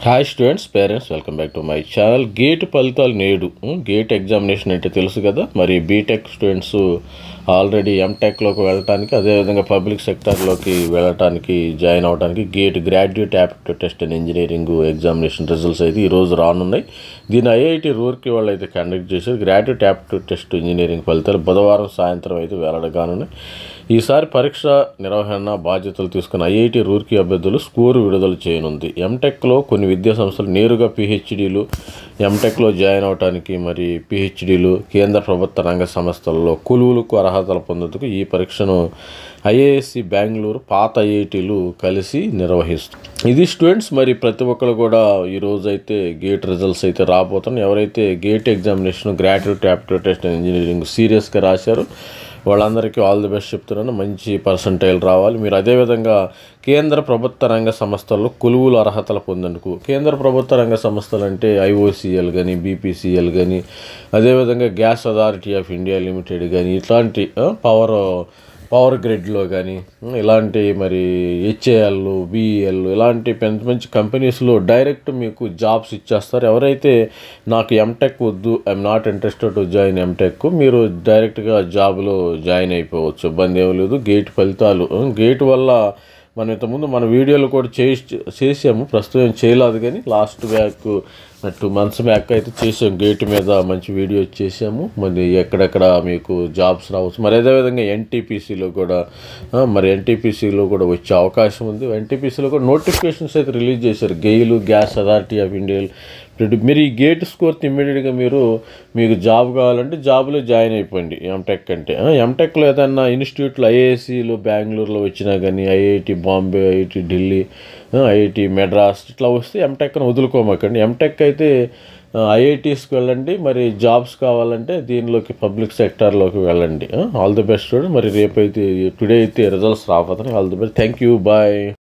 Hi students, parents, welcome back to my channel. Gate ఫలితాలు నేడు. Gate examination అంటే తెలుసు కదా. మరి బీటెక్ స్టూడెంట్స్ ఆల్రెడీ ఎంటెక్లోకి వెళ్ళటానికి, అదేవిధంగా పబ్లిక్ సెక్టార్లోకి వెళ్ళటానికి, జాయిన్ అవడానికి gate graduate aptitude test and engineering examination results అయితే ఈరోజు రానున్నాయి. దీని ఐఐటి రూర్కీ వాళ్ళు అయితే కండక్ట్ చేశారు. గ్రాడ్యుయేట్ యాప్టిట్యూడ్ టెస్ట్ ఇంజనీరింగ్ ఫలితాలు బుధవారం సాయంత్రం అయితే వెల్లడగానున్నాయి. ఈసారి పరీక్ష నిర్వహణ బాధ్యతలు తీసుకున్న ఐఐటి రూర్కీ అభ్యర్థులు స్కోరు విడుదల చేయనుంది. ఎంటెక్లో కొన్ని విద్యా సంస్థలు నేరుగా పిహెచ్డీలు, ఎంటెక్లో జాయిన్ అవడానికి మరి పిహెచ్డీలు కేంద్ర ప్రభుత్వ రంగ సంస్థలలో కొలువులకు అర్హతలు పొందేందుకు ఈ పరీక్షను ఐఐఎస్సి బెంగళూరు, పాత ఐఐటీలు కలిసి నిర్వహిస్తుంది. ఇది స్టూడెంట్స్, మరి ప్రతి ఒక్కరు కూడా ఈరోజు అయితే గేట్ రిజల్ట్స్ అయితే రాబోతున్నాయి. ఎవరైతే gate examination graduate aptitude test and engineering సీరియస్గా రాశారో వాళ్ళందరికీ ఆల్ ది బెస్ట్ చెప్తున్నాను. మంచి పర్సంటైల్ రావాలి. మీరు అదేవిధంగా కేంద్ర ప్రభుత్వ రంగ సంస్థల్లో కొలువులు అర్హతలు పొందేందుకు, కేంద్ర ప్రభుత్వ రంగ సంస్థలు అంటే ఐఓసిఎల్ కానీ, బీపీసీఎల్ కానీ, అదేవిధంగా gas authority of India limited కానీ, ఇట్లాంటి పవర్ గ్రిడ్లో కానీ, ఇలాంటి మరి హెచ్ఏఎల్, బిఈఎల్ ఇలాంటి మంచి కంపెనీస్లో డైరెక్ట్ మీకు జాబ్స్ ఇచ్చేస్తారు. ఎవరైతే నాకు ఎంటెక్ వద్దు, I'm not interested to join MTech, మీరు డైరెక్ట్గా జాబ్లో జాయిన్ అయిపోవచ్చు, ఇబ్బంది ఏమీ లేదు. గేట్ ఫలితాలు, గేట్ వల్ల మనం ఇంతకుముందు మన వీడియోలు కూడా చేసాము, ప్రస్తుతం చేయలేదు కానీ లాస్ట్ బ్యాక్ 2 months బ్యాక్ అయితే చేసాము. గేట్ మీద మంచి వీడియో చేసాము. మరి ఎక్కడెక్కడ మీకు జాబ్స్ రావచ్చు. మరి అదేవిధంగా ఎన్టీపీసీలో కూడా వచ్చే అవకాశం ఉంది. ఎన్టీపీసీలో కూడా నోటిఫికేషన్స్ అయితే రిలీజ్ చేశారు. GAIL, gas authority of India. మీరు ఈ గేట్ స్కోర్ ఇమ్మీడియట్గా మీకు జాబ్ కావాలంటే జాబ్లో జాయిన్ అయిపోండి. ఎంటెక్ అంటే ఎంటెక్లో ఏదన్నా ఇన్స్టిట్యూట్లో ఐఐఎస్సిలో బెంగళూరులో వచ్చినా కానీ, IIT Bombay, IIT Delhi, IIT Madras ఇట్లా వస్తే ఎంటెక్ను వదులుకోమాకండి. ఎంటెక్ అయితే ఐఐటీస్కి వెళ్ళండి. మరి జాబ్స్ కావాలంటే దీనిలోకి పబ్లిక్ సెక్టార్లోకి వెళ్ళండి. All the best. మరి రేపు అయితే టుడే అయితే రిజల్ట్స్ రాబోతున్నాయి. All the best. Thank you. Bye.